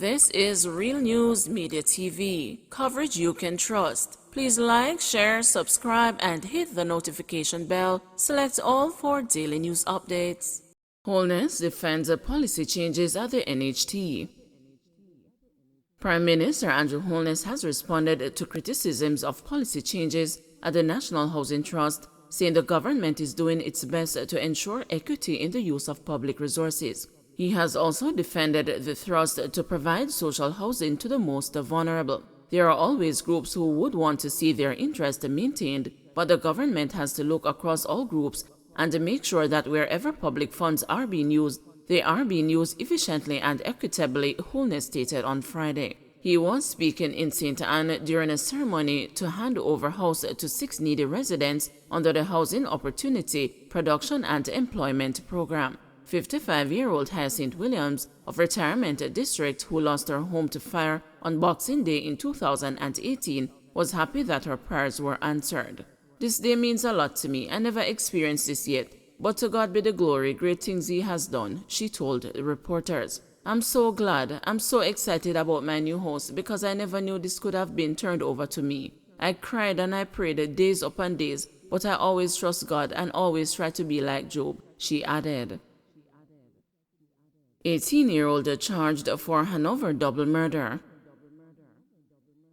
This is Real News Media TV, coverage you can trust. Please like, share, subscribe, and hit the notification bell. Select all for daily news updates. Wholeness defends policy changes at the NHT. Prime Minister Andrew Holness has responded to criticisms of policy changes at the National Housing Trust, saying the government is doing its best to ensure equity in the use of public resources. He has also defended the thrust to provide social housing to the most vulnerable. There are always groups who would want to see their interests maintained, but the government has to look across all groups and make sure that wherever public funds are being used, they are being used efficiently and equitably, Wholeness stated on Friday. He was speaking in St. Anne during a ceremony to hand over house to 6 needy residents under the Housing Opportunity, Production and Employment Program. 55-year-old Hyacinth Williams of Retirement District, who lost her home to fire on Boxing Day in 2018, was happy that her prayers were answered. "This day means a lot to me. I never experienced this yet, but to God be the glory, great things He has done," she told the reporters. "I'm so glad. I'm so excited about my new house because I never knew this could have been turned over to me. I cried and I prayed days upon days, but I always trust God and always try to be like Job," she added. 18-year-old charged for Hanover double murder.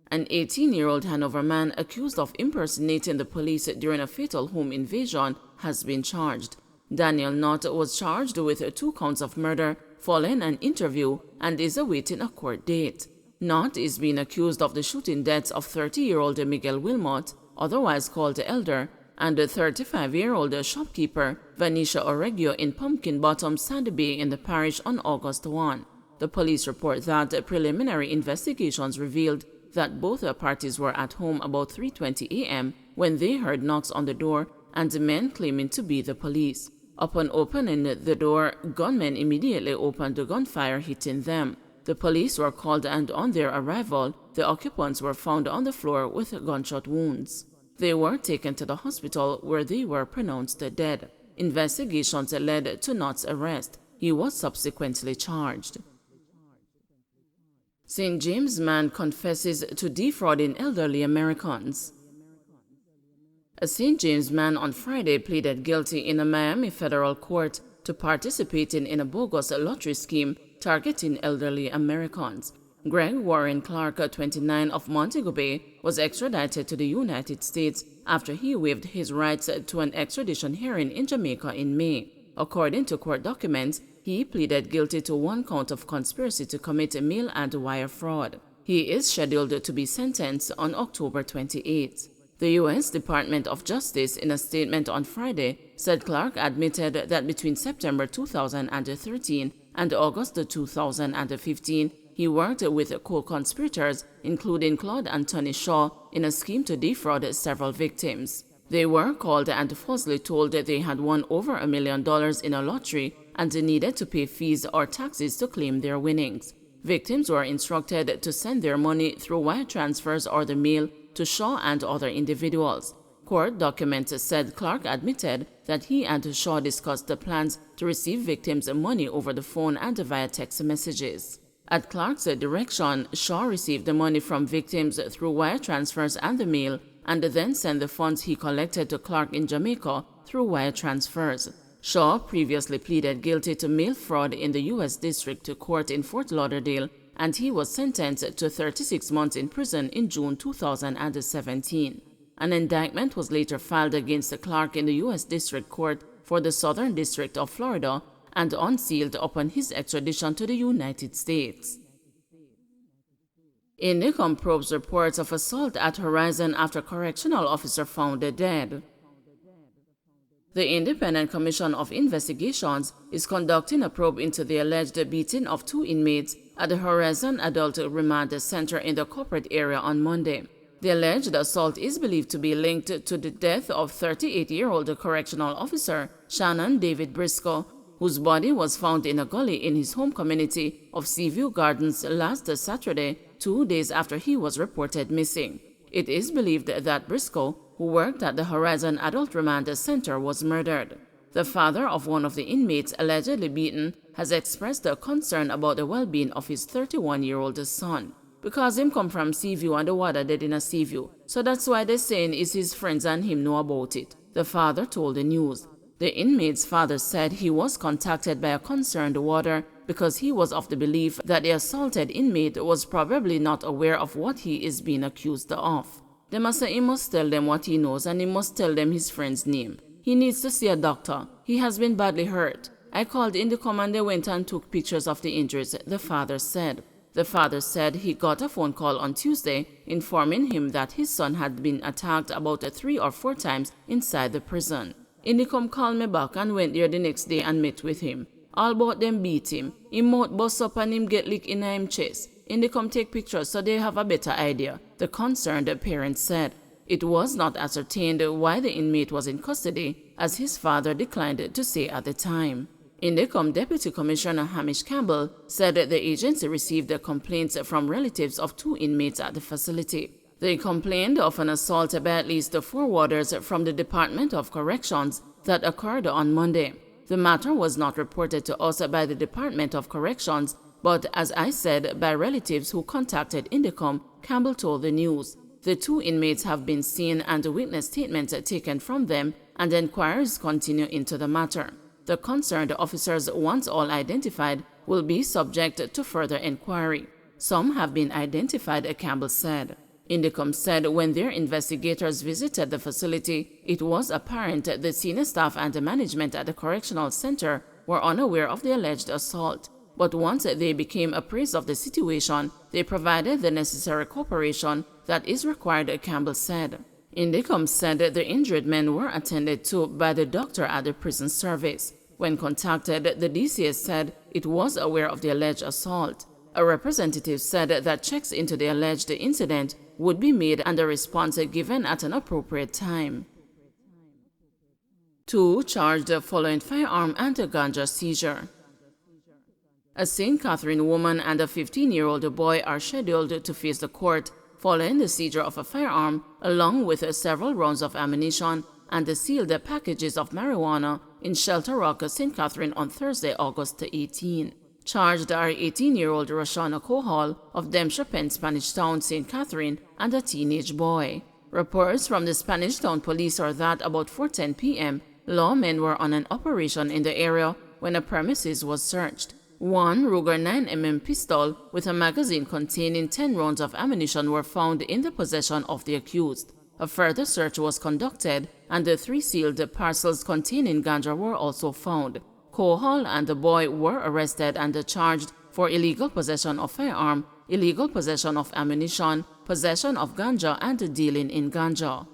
An 18-year-old Hanover man accused of impersonating the police during a fatal home invasion has been charged. Daniel Knott was charged with 2 counts of murder following an interview and is awaiting a court date. Knott is being accused of the shooting deaths of 30-year-old Miguel Wilmot, otherwise called Elder, and the 35-year-old shopkeeper Vanisha Oregio in Pumpkin Bottom, Sandy Bay in the parish on August 1. The police report that preliminary investigations revealed that both parties were at home about 3:20 a.m. when they heard knocks on the door and men claiming to be the police. Upon opening the door, gunmen immediately opened the gunfire, hitting them. The police were called, and on their arrival, the occupants were found on the floor with gunshot wounds. They were taken to the hospital where they were pronounced dead. Investigations led to Knott's arrest. He was subsequently charged. St. James man confesses to defrauding elderly Americans. A St. James man on Friday pleaded guilty in a Miami federal court to participating in a bogus lottery scheme targeting elderly Americans. Greg Warren Clark, 29, of Montego Bay, was extradited to the United States after he waived his rights to an extradition hearing in Jamaica in May. According to court documents, he pleaded guilty to 1 count of conspiracy to commit mail and wire fraud. He is scheduled to be sentenced on October 28. The U.S. Department of Justice, in a statement on Friday, said Clark admitted that between September 2013 and August 2015, he worked with co-conspirators, including Claude Anthony Shaw, in a scheme to defraud several victims. They were called and falsely told that they had won over $1 million in a lottery and needed to pay fees or taxes to claim their winnings. Victims were instructed to send their money through wire transfers or the mail to Shaw and other individuals. Court documents said Clark admitted that he and Shaw discussed the plans to receive victims' money over the phone and via text messages. At Clark's direction, Shaw received the money from victims through wire transfers and the mail, and then sent the funds he collected to Clark in Jamaica through wire transfers. Shaw previously pleaded guilty to mail fraud in the U.S. District Court in Fort Lauderdale, and he was sentenced to 36 months in prison in June 2017. An indictment was later filed against Clark in the U.S. District Court for the Southern District of Florida and unsealed upon his extradition to the United States. NICOM probes reports of assault at Horizon after correctional officer found dead. The Independent Commission of Investigations is conducting a probe into the alleged beating of 2 inmates at the Horizon Adult Remand Center in the corporate area on Monday. The alleged assault is believed to be linked to the death of 38-year-old correctional officer Shannon David Briscoe, whose body was found in a gully in his home community of Seaview Gardens last Saturday, 2 days after he was reported missing. It is believed that Briscoe, who worked at the Horizon Adult Remand Center, was murdered. The father of one of the inmates allegedly beaten has expressed a concern about the well-being of his 31-year-old son. Because him come from Seaview and the water dead in a Seaview, so that's why they're saying is his friends and him know about it, the father told the news. The inmate's father said he was contacted by a concerned warder because he was of the belief that the assaulted inmate was probably not aware of what he is being accused of. They must say he must tell them what he knows and he must tell them his friend's name. He needs to see a doctor. He has been badly hurt. I called Indicom and they went and took pictures of the injuries, the father said. The father said he got a phone call on Tuesday informing him that his son had been attacked about 3 or 4 times inside the prison. Indicom called me back and went there the next day and met with him. All about them beat him. Him mouth bust up and him get lick in him chest. Indicom take pictures so they have a better idea, the concerned parent said. It was not ascertained why the inmate was in custody, as his father declined to say at the time. Indicom Deputy Commissioner Hamish Campbell said that the agency received complaints from relatives of 2 inmates at the facility. They complained of an assault by at least 4 warders from the Department of Corrections that occurred on Monday. The matter was not reported to us by the Department of Corrections, but as I said, by relatives who contacted Indicom, Campbell told the news. The 2 inmates have been seen and witness statements taken from them, and inquiries continue into the matter. The concerned officers, once all identified, will be subject to further inquiry. Some have been identified, Campbell said. Indicom said when their investigators visited the facility, it was apparent the senior staff and the management at the correctional center were unaware of the alleged assault. But once they became apprised of the situation, they provided the necessary cooperation that is required, Campbell said. Indicom said the injured men were attended to by the doctor at the prison service. When contacted, the DCS said it was aware of the alleged assault. A representative said that checks into the alleged incident would be made and a response given at an appropriate time. 2 charged following firearm and ganja seizure. A St. Catherine woman and a 15-year-old boy are scheduled to face the court following the seizure of a firearm, along with several rounds of ammunition and the sealed packages of marijuana in Shelter Rock, St. Catherine on Thursday, August 18. Charged are 18-year-old Roshana Kohal of Dempsey Pen, Spanish Town, St. Catherine, and a teenage boy. Reports from the Spanish Town police are that about 4:10 p.m., lawmen were on an operation in the area when a premises was searched. 1 Ruger 9mm pistol with a magazine containing 10 rounds of ammunition were found in the possession of the accused. A further search was conducted, and the 3 sealed parcels containing ganja were also found. Kohal and the boy were arrested and charged for illegal possession of firearm, illegal possession of ammunition, possession of ganja, and dealing in ganja.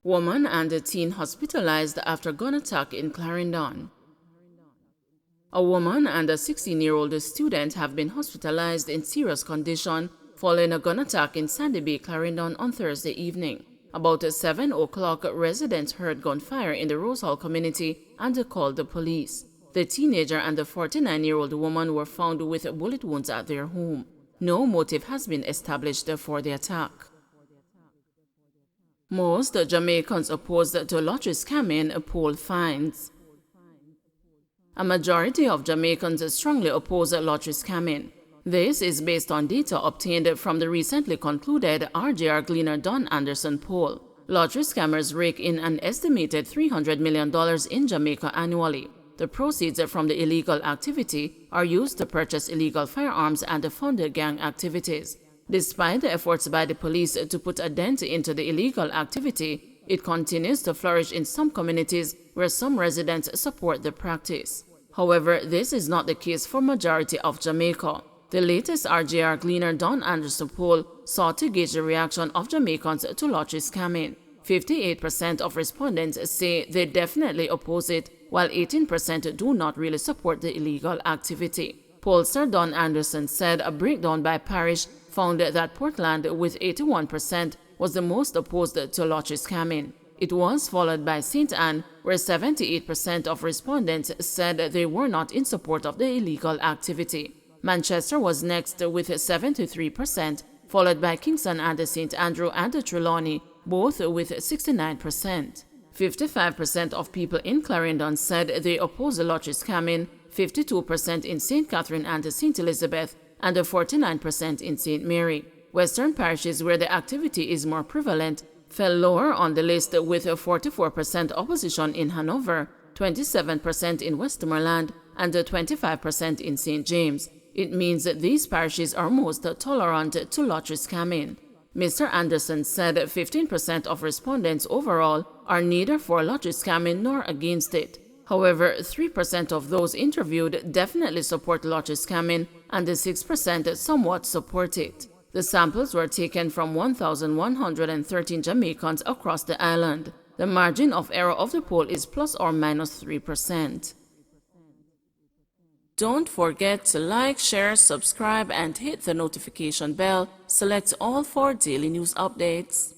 Woman and a teen hospitalized after gun attack in Clarendon. A woman and a 16-year-old student have been hospitalized in serious condition following a gun attack in Sandy Bay, Clarendon on Thursday evening. About 7 o'clock, residents heard gunfire in the Rose Hall community and called the police. The teenager and the 49-year-old woman were found with bullet wounds at their home. No motive has been established for the attack. Most Jamaicans opposed to lottery scamming, poll finds. A majority of Jamaicans strongly oppose lottery scamming. This is based on data obtained from the recently concluded RJR Gleaner Don Anderson poll. Lottery scammers rake in an estimated $300 million in Jamaica annually. The proceeds from the illegal activity are used to purchase illegal firearms and fund gang activities. Despite the efforts by the police to put a dent into the illegal activity, it continues to flourish in some communities where some residents support the practice. However, this is not the case for majority of Jamaica. The latest RJR Gleaner Don Anderson poll sought to gauge the reaction of Jamaicans to lottery scamming. 58% of respondents say they definitely oppose it, while 18% do not really support the illegal activity. Pollster Don Anderson said a breakdown by parish found that Portland, with 81%, was the most opposed to lottery scamming. It was followed by St. Anne, where 78% of respondents said they were not in support of the illegal activity. Manchester was next with 73%, followed by Kingston and St. Andrew and Trelawney, both with 69%. 55% of people in Clarendon said they oppose the lottery scamming, 52% in St. Catherine and St. Elizabeth, and 49% in St. Mary. Western parishes, where the activity is more prevalent, fell lower on the list, with 44% opposition in Hanover, 27% in Westmoreland, and 25% in St. James. It means that these parishes are most tolerant to lottery scamming. Mr. Anderson said 15% of respondents overall are neither for lottery scamming nor against it. However, 3% of those interviewed definitely support lottery scamming, and 6% somewhat support it. The samples were taken from 1,113 Jamaicans across the island. The margin of error of the poll is plus or minus 3%. Don't forget to like, share, subscribe, and hit the notification bell. Select all for daily news updates.